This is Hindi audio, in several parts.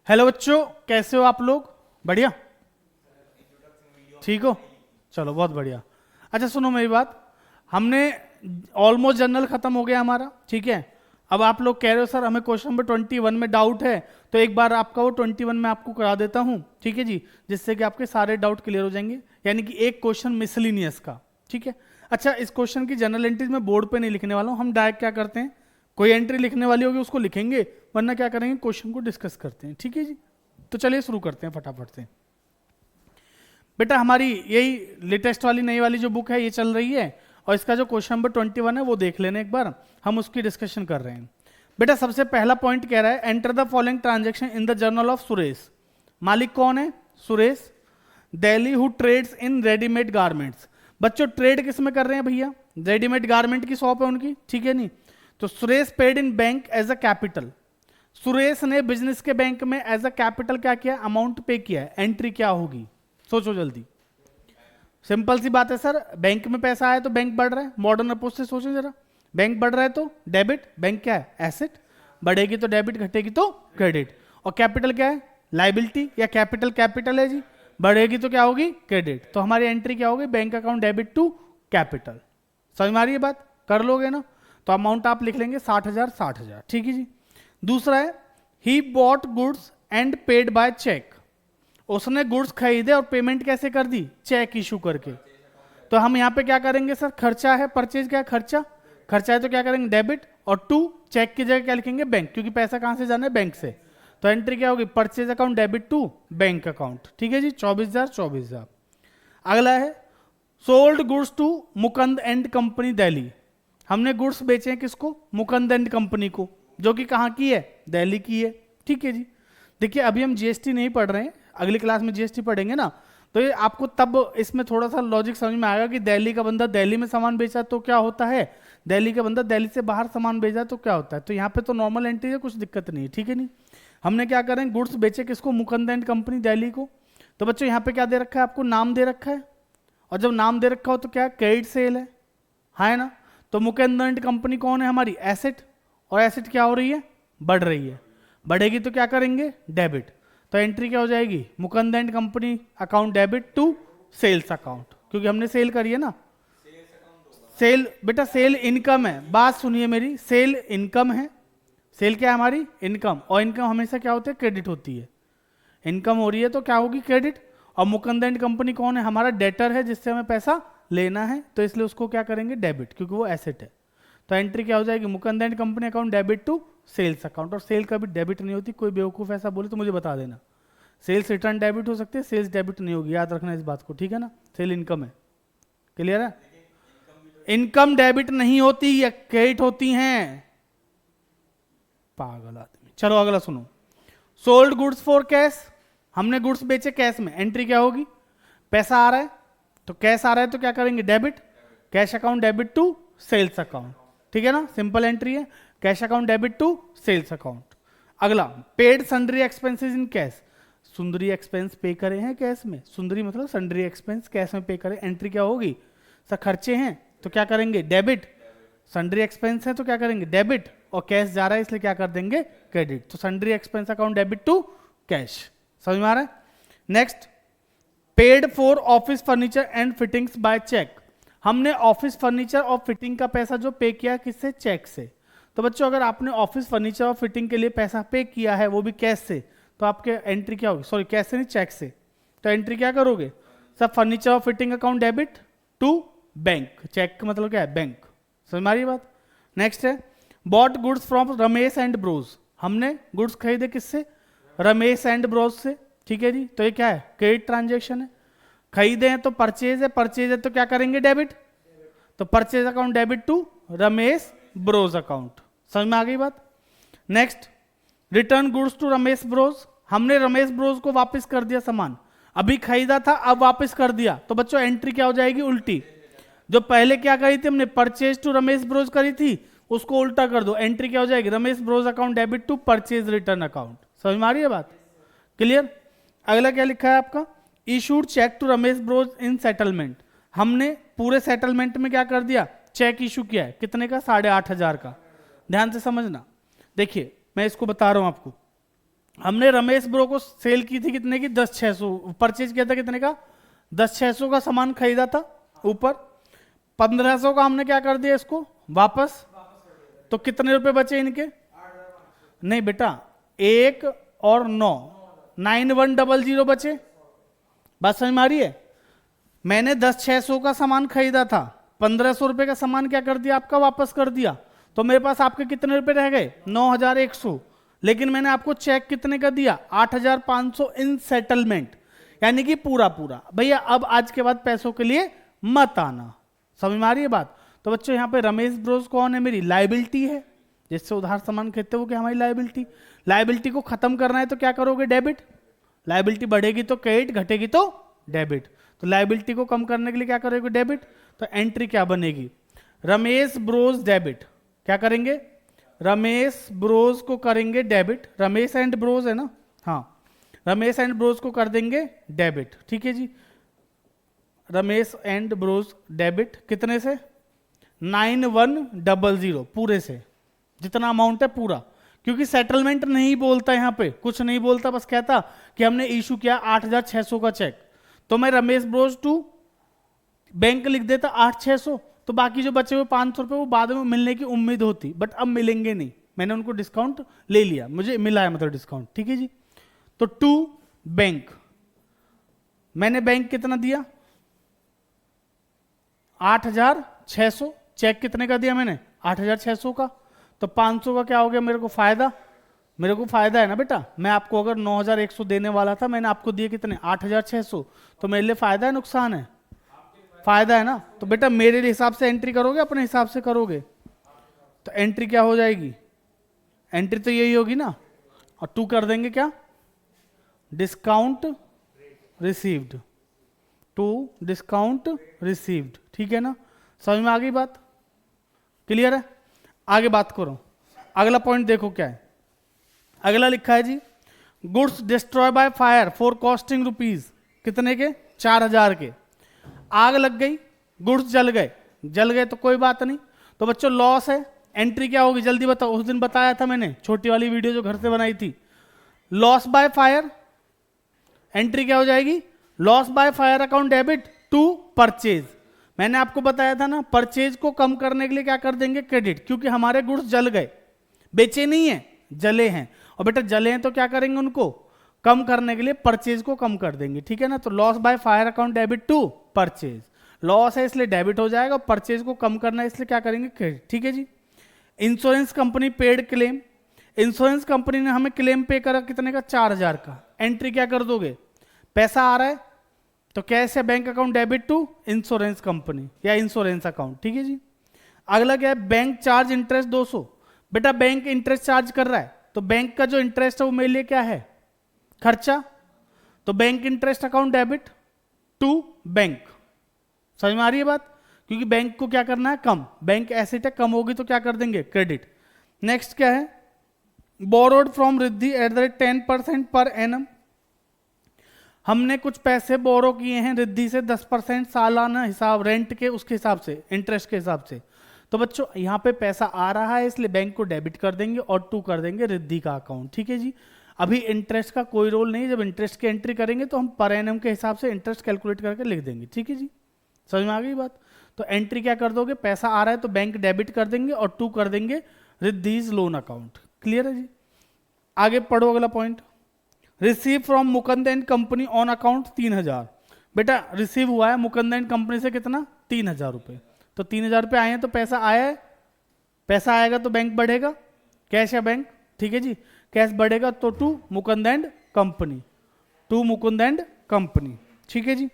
हेलो बच्चों, कैसे हो आप लोग? बढ़िया, ठीक हो? चलो बहुत बढ़िया। अच्छा सुनो मेरी बात, हमने ऑलमोस्ट जनरल खत्म हो गया हमारा, ठीक है। अब आप लोग कह रहे हो सर हमें क्वेश्चन नंबर 21 में डाउट है, तो एक बार आपका वो 21 में आपको करा देता हूँ, ठीक है जी, जिससे कि आपके सारे डाउट क्लियर हो जाएंगे। यानी कि एक क्वेश्चन मिसलिनियस का, ठीक है। अच्छा, इस क्वेश्चन की जनरल एंट्रीज में बोर्ड पे नहीं लिखने वाला हूँ, हम डायरेक्ट क्या करते हैं, कोई एंट्री लिखने वाली होगी उसको लिखेंगे, वरना क्या करेंगे, क्वेश्चन को डिस्कस करते हैं, ठीक है जी। तो चलिए शुरू करते हैं फटाफट से। बेटा हमारी यही लेटेस्ट वाली नई वाली जो बुक है ये चल रही है, और इसका जो क्वेश्चन नंबर 21 है वो देख लेना एक बार, हम उसकी डिस्कशन कर रहे हैं। बेटा सबसे पहला पॉइंट कह रहा है enter the following transaction in the journal of Suresh. मालिक कौन है? Suresh. Delhi who trades in readymade garments. बच्चों ट्रेड किस में कर रहे हैं भैया? रेडीमेड गारमेंट की शॉप है उनकी, ठीक है नहीं। तो Suresh paid in bank as a capital. Suresh ने बिजनेस के बैंक में एज अ कैपिटल क्या किया? अमाउंट पे किया है। एंट्री क्या होगी? सोचो जल्दी। सिंपल सी बात है सर, बैंक में पैसा आया तो बैंक बढ़ रहा है, मॉडर्न अप्रोच से सोचो जरा। बैंक बढ़ रहा है तो डेबिट, बैंक क्या है? एसेट। बढ़ेगी तो डेबिट, घटेगी तो क्रेडिट। और कैपिटल क्या है? लाइबिलिटी, या कैपिटल कैपिटल है जी, बढ़ेगी तो क्या होगी? क्रेडिट। तो हमारी एंट्री क्या होगी? Bank account debit to capital. समझ में आ रही है बात? कर लोगे ना? तो अमाउंट आप लिख लेंगे 60,000 60,000, ठीक है जी। दूसरा है he bought goods and paid by cheque. उसने गुड्स खरीदे और पेमेंट कैसे कर दी? चेक इशू करके। तो हम यहाँ पे क्या करेंगे सर? खर्चा है, परचेज क्या है? खर्चा। खर्चा है तो क्या करेंगे? डेबिट। और टू चेक की जगह क्या लिखेंगे? बैंक, क्योंकि पैसा कहां से जाना है? बैंक से। तो एंट्री क्या होगी? Purchase account debit to bank account, ठीक है जी। 24,000 24,000। अगला है sold goods to Mukand and company Delhi. हमने गुड्स बेचे हैं किसको? मुकंद एंड कंपनी को, जो कि कहाँ की है? दिल्ली की है, ठीक है जी। देखिए अभी हम जीएसटी नहीं पढ़ रहे हैं, अगली क्लास में जीएसटी पढ़ेंगे ना, तो ये आपको तब इसमें थोड़ा सा लॉजिक समझ में आएगा कि दिल्ली का बंदा दिल्ली में सामान बेचा तो क्या होता है, दिल्ली का बंदा दिल्ली से बाहर सामान बेचा तो क्या होता है। तो यहाँ पे तो नॉर्मल एंट्री है, कुछ दिक्कत नहीं है, ठीक है नहीं। हमने क्या करें? गुड्स बेचे किसको? मुकंद एंड कंपनी दिल्ली को। तो बच्चों यहाँ पे क्या दे रखा है आपको? नाम दे रखा है, और जब नाम दे रखा हो तो क्या? क्रेडिट सेल है, हाँ है ना। तो मुकंद एंड कंपनी कौन है? हमारी एसेट। और एसेट क्या हो रही है? बढ़ रही है। बढ़ेगी तो क्या करेंगे? डेबिट। तो एंट्री क्या हो जाएगी? Mukand and company account debit to sales account, क्योंकि हमने सेल करी है ना। सेल बेटा सेल इनकम है, बात सुनिए मेरी, सेल इनकम है। सेल क्या है हमारी? इनकम। और इनकम हमेशा क्या होती है? क्रेडिट होती है। इनकम हो रही है तो क्या होगी? क्रेडिट। और मुकंद एंड कंपनी कौन है? हमारा डेटर है, जिससे हमें पैसा लेना है, तो इसलिए उसको क्या करेंगे? डेबिट, क्योंकि वो एसेट है। तो एंट्री क्या हो जाएगी? Mukand and company account debit to sales account. और सेल कभी डेबिट नहीं होती, कोई बेवकूफ ऐसा बोले तो मुझे बता देना। सेल्स रिटर्न डेबिट हो सकती है, सेल्स डेबिट नहीं होगी, याद रखना इस बात को, ठीक है ना। सेल इनकम है, क्लियर है। इनकम डेबिट नहीं होती, या क्रेडिट होती हैं, पागल आदमी। चलो अगला सुनो। Sold goods for cash. हमने गुड्स बेचे कैश में, एंट्री क्या होगी? पैसा आ रहा है तो कैश आ रहा है तो क्या करेंगे? Debit. Cash account debit to sales account, ठीक है ना, सिंपल एंट्री है। Cash account debit to sales account. अगला paid sundry expenses in cash. Sundry expense pay करे हैं कैश में, सुंदरी मतलब सन्ड्री एक्सपेंस कैश में पे करे। एंट्री क्या होगी? सर खर्चे हैं तो क्या करेंगे? डेबिट। सन्ड्री एक्सपेंस है तो क्या करेंगे? डेबिट। और कैश जा रहा है इसलिए क्या कर देंगे? क्रेडिट। तो sundry expense account debit to cash. समझ में आ रहा है? Next paid for office furniture and fittings by cheque. हमने ऑफिस फर्नीचर और फिटिंग का पैसा जो पे किया किससे? चेक से। तो बच्चों अगर आपने ऑफिस फर्नीचर और फिटिंग के लिए पैसा पे किया है वो भी कैश से, तो आपके एंट्री क्या होगी? सॉरी कैश से नहीं, चेक से। तो एंट्री क्या करोगे? सब फर्नीचर और fitting account debit to bank. Cheque का मतलब क्या है? बैंक। समझ में आ रही है बात? नेक्स्ट है bought goods from Ramesh and bros. हमने गुड्स खरीदे किससे? रमेश एंड ब्रोज से, ठीक है जी। तो ये क्या है? क्रेडिट ट्रांजेक्शन है। खरीदे हैं तो परचेज है, परचेज है तो क्या करेंगे? डेबिट। तो purchase account debit to Ramesh bros account. समझ में आ गई बात? Next return goods to Ramesh bros. हमने रमेश ब्रोज को वापस कर दिया सामान, अभी खरीदा था अब वापस कर दिया, तो बच्चों एंट्री क्या हो जाएगी? उल्टी। जो पहले क्या करी थी हमने? परचेज टू रमेश ब्रोज करी थी, उसको उल्टा कर दो। एंट्री क्या हो जाएगी? Ramesh bros account debit to purchase return account. समझ में आ रही है बात? क्लियर। अगला क्या लिखा है आपका? Issued cheque to Ramesh bros in settlement. हमने पूरे सेटलमेंट में क्या कर दिया? चेक इशू किया है, कितने का? 8,500 का। ध्यान से समझना। देखिए मैं इसको बता रहा हूं आपको, हमने रमेश ब्रो को सेल की थी कितने की, 10,600, परचेज किया था कितने का, 10,600 का सामान खरीदा था ऊपर, 1,500 का हमने क्या कर दिया इसको वापस, तो कितने रुपए बचे इनके, नहीं बेटा 1 और 9, 9100 बचे। बात समझ में आ रही है? मैंने 10,600 का सामान खरीदा था, 1,500 रुपए का सामान क्या कर दिया आपका वापस कर दिया, तो मेरे पास आपके कितने रुपए रह गए, 9,100। लेकिन मैंने आपको चेक कितने का दिया, 8,500 इन सेटलमेंट, यानी कि पूरा पूरा। भैया अब आज के बाद पैसों के लिए मत आना। समझ में आ रही है बात? तो बच्चों यहाँ पे रमेश ब्रोस कौन है, मेरी लाइबिलिटी है, जिससे उधार सामान खरीदते हो कि हमारी लाइबिलिटी। लाइबिलिटी को खत्म करना है तो क्या करोगे, डेबिट। लाइबिलिटी बढ़ेगी तो क्रेडिट, घटेगी तो डेबिट। तो लाइबिलिटी को कम करने के लिए क्या करोगे, डेबिट। तो एंट्री क्या बनेगी, रमेश ब्रोस डेबिट। क्या करेंगे, रमेश ब्रोस को करेंगे डेबिट, रमेश एंड ब्रोस है ना, हाँ रमेश एंड ब्रोस को कर देंगे डेबिट। ठीक है जी, रमेश एंड ब्रोस डेबिट कितने से, 9100 पूरे से, जितना अमाउंट है पूरा, क्योंकि सेटलमेंट नहीं बोलता यहाँ पे, कुछ नहीं बोलता, बस कहता कि हमने इशू किया 8,600 का चेक, तो मैं रमेश ब्रोस टू बैंक लिख देता 8,600, तो बाकी जो बचे हुए 500 रुपए वो बाद में मिलने की उम्मीद होती, बट अब मिलेंगे नहीं, मैंने उनको डिस्काउंट ले लिया, मुझे मिला है मतलब डिस्काउंट। ठीक है जी, तो टू बैंक, मैंने बैंक कितना दिया 8,600, चेक कितने का दिया मैंने 8,600 का, तो 500 का क्या हो गया मेरे को फायदा, मेरे को फायदा है ना बेटा। मैं आपको अगर 9,100 देने वाला था, मैंने आपको दिए कितने 8,600, तो मेरे लिए फायदा है नुकसान है, फायदा है ना। तो बेटा मेरे हिसाब से एंट्री करोगे, अपने हिसाब से करोगे, तो एंट्री क्या हो जाएगी, एंट्री तो यही होगी ना, और टू कर देंगे क्या, discount received, to discount received. ठीक है ना, समझ में आ गई बात, क्लियर है? आगे बात करो, अगला पॉइंट देखो क्या है, अगला लिखा है जी, goods destroy by fire for costing rupees, कितने के 4,000 के, आग लग गई, गुड्स जल गए, जल गए तो कोई बात नहीं, तो बच्चों लॉस है, एंट्री क्या होगी जल्दी बताओ, उस दिन बताया था मैंने, छोटी वाली वीडियो जो घर से बनाई थी, लॉस बाय फायर, एंट्री क्या हो जाएगी, loss by fire account debit to purchase. मैंने आपको बताया था ना, परचेज को कम करने के लिए क्या कर देंगे, क्रेडिट, क्योंकि हमारे गुड्स जल गए, बेचे नहीं है, जले हैं, और बेटा जले हैं तो क्या करेंगे, उनको कम करने के लिए परचेज को कम कर देंगे। ठीक है ना, तो loss by fire account debit to purchase, loss है इसलिए डेबिट हो जाएगा, परचेज को कम करना है इसलिए क्या करेंगे, क्रेडिट। ठीक है जी, insurance company paid claim, insurance company ने हमें क्लेम पे करा कितने का, 4,000 का, एंट्री क्या कर दोगे, पैसा आ रहा है तो कैश या bank account debit to insurance company या इंश्योरेंस अकाउंट। ठीक है जी, अगला क्या है, बैंक चार्ज इंटरेस्ट 200, बेटा बैंक इंटरेस्ट चार्ज कर रहा है, तो बैंक का जो इंटरेस्ट है वो मेरे लिए क्या है, खर्चा, तो bank interest account debit to bank. समझ में आ रही है बात, क्योंकि बैंक को क्या करना है, कम, बैंक एसेट है, कम होगी तो क्या कर देंगे, क्रेडिट। नेक्स्ट क्या है, borrowed from Riddhi at the rate 10% per annum, हमने कुछ पैसे बोरो किए हैं रिद्धि से 10% सालाना हिसाब, रेंट के उसके हिसाब से, इंटरेस्ट के हिसाब से, तो बच्चों यहाँ पे पैसा आ रहा है इसलिए बैंक को डेबिट कर देंगे और टू कर देंगे रिद्धि का अकाउंट। ठीक है जी, अभी इंटरेस्ट का कोई रोल नहीं है, जब इंटरेस्ट की एंट्री करेंगे तो हम पर एनम के हिसाब से इंटरेस्ट कैलकुलेट करके लिख देंगे। ठीक है जी, समझ में आ गई बात। तो एंट्री क्या कर दोगे, पैसा आ रहा है तो बैंक डेबिट कर देंगे और टू कर देंगे रिद्धीज लोन अकाउंट। क्लियर है जी, आगे पढ़ो अगला point, receive from Mukund and company on account 3,000, बेटा रिसीव हुआ है मुकुंद एंड कंपनी से कितना, 3,000 रुपये, तो 3,000 रुपये आए हैं तो पैसा आया है, पैसा आएगा तो बैंक बढ़ेगा, कैश या बैंक। ठीक है जी, कैश बढ़ेगा तो to Mukund and company, to Mukund and company. ठीक है जी,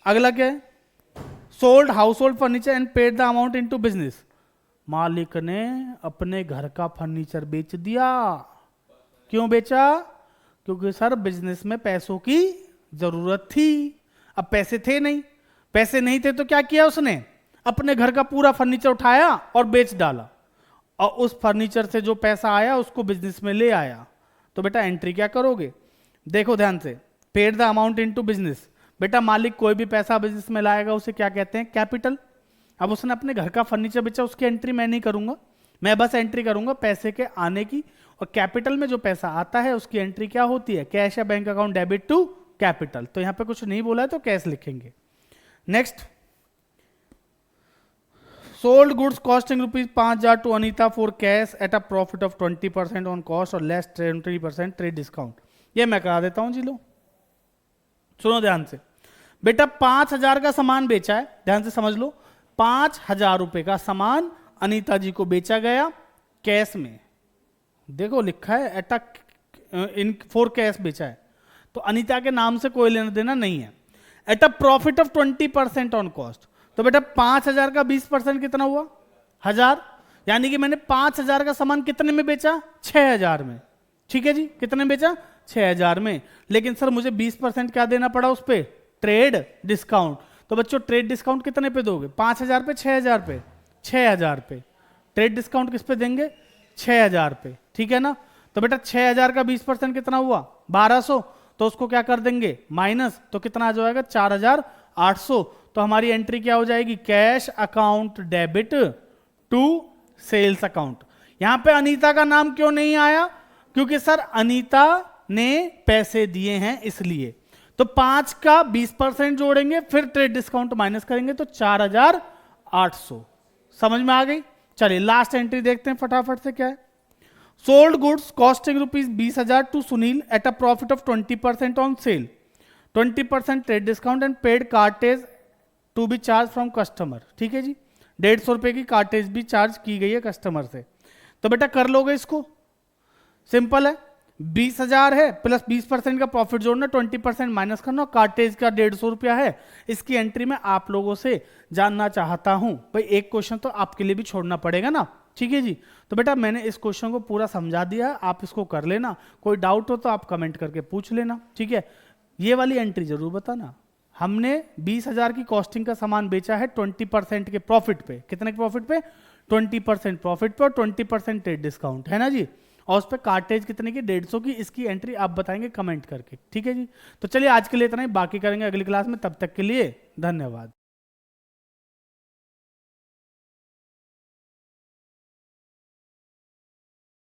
अगला क्या है, sold household furniture and paid the amount into business, मालिक ने अपने घर का फर्नीचर बेच दिया, क्यों बेचा, क्योंकि सर बिजनेस में पैसों की जरूरत थी, अब पैसे थे नहीं, पैसे नहीं थे तो क्या किया उसने, अपने घर का पूरा फर्नीचर उठाया और बेच डाला, और उस फर्नीचर से जो पैसा आया उसको बिजनेस में ले आया। तो बेटा एंट्री क्या करोगे, देखो ध्यान से, paid the amount into business, बेटा मालिक कोई भी पैसा बिजनेस में लाएगा उसे क्या कहते हैं, कैपिटल। अब उसने अपने घर का फर्नीचर बेचा, उसकी एंट्री मैं नहीं करूंगा, मैं बस एंट्री करूंगा पैसे के आने की और कैपिटल में जो पैसा आता है उसकी एंट्री क्या होती है, कैश या bank account debit to capital. तो यहां पे कुछ नहीं बोला है तो कैश लिखेंगे। Next, sold goods costing ₹5,000 to Anita for cash at a profit of 20% on cost और लेस 20% ट्रेड डिस्काउंट। ये मैं करा देता हूं जी, लो सुनो ध्यान से। बेटा 5,000 का सामान बेचा है, ध्यान से समझ लो। 5,000 रुपए का सामान अनीता जी को बेचा गया कैश में, देखो लिखा है एट इन फॉर कैश बेचा है, तो अनीता के नाम से कोई लेना देना नहीं है। Eight a profit of 20% on cost, तो बेटा 5,000 का 20% कितना हुआ, 1,000। यानी कि मैंने 5,000 का सामान कितने में बेचा, 6,000 में। ठीक है जी, कितने में बेचा, 6,000 में। लेकिन सर मुझे 20% क्या देना पड़ा उस पर, ट्रेड डिस्काउंट। तो बच्चों ट्रेड डिस्काउंट कितने पे दोगे, 5,000 पे, 6,000 पे, 6,000 पे। ट्रेड डिस्काउंट किस पे देंगे, 6,000 पे, ठीक है ना। तो बेटा 6,000 का 20% कितना हुआ, 1,200। तो उसको क्या कर देंगे, माइनस, तो कितना आ जाएगा, 4,800। तो हमारी एंट्री क्या हो जाएगी, cash account debit to sales account. यहां पे अनीता का नाम क्यों नहीं आया, क्योंकि सर अनीता ने पैसे दिए हैं इसलिए। तो 5 का 20% जोड़ेंगे, फिर ट्रेड डिस्काउंट माइनस करेंगे, तो 4,800। समझ में आ गई। चलिए लास्ट एंट्री देखते हैं फटाफट से क्या है। Sold goods costing ₹20,000 to Sunil at a profit of 20% on sale, 20% trade discount and paid cartage to be charge from customer. ठीक है जी, 150 रुपए की कार्टेज भी चार्ज की गई है कस्टमर से। तो बेटा कर लोगे इसको, सिंपल है। 20,000 है प्लस 20% का प्रॉफिट जोड़ना, 20% माइनस करना, कार्टेज का 150 रुपया है। इसकी एंट्री में आप लोगों से जानना चाहता हूं भाई, एक क्वेश्चन तो आपके लिए भी छोड़ना पड़ेगा ना। ठीक है जी, तो बेटा मैंने इस क्वेश्चन को पूरा समझा दिया, आप इसको कर लेना। कोई डाउट हो तो आप कमेंट करके पूछ लेना। ठीक है, ये वाली एंट्री जरूर बताना। हमने 20,000 की कॉस्टिंग का सामान बेचा है 20% के प्रॉफिट पे। कितने के प्रॉफिट पे, 20% प्रॉफिट पे, और 20% ट्रेड डिस्काउंट है ना जी। और उस पर कार्टेज कितने की, 150 की। इसकी एंट्री आप बताएंगे कमेंट करके। ठीक है जी, तो चलिए आज के लिए इतना ही, बाकी करेंगे अगली क्लास में। तब तक के लिए धन्यवाद।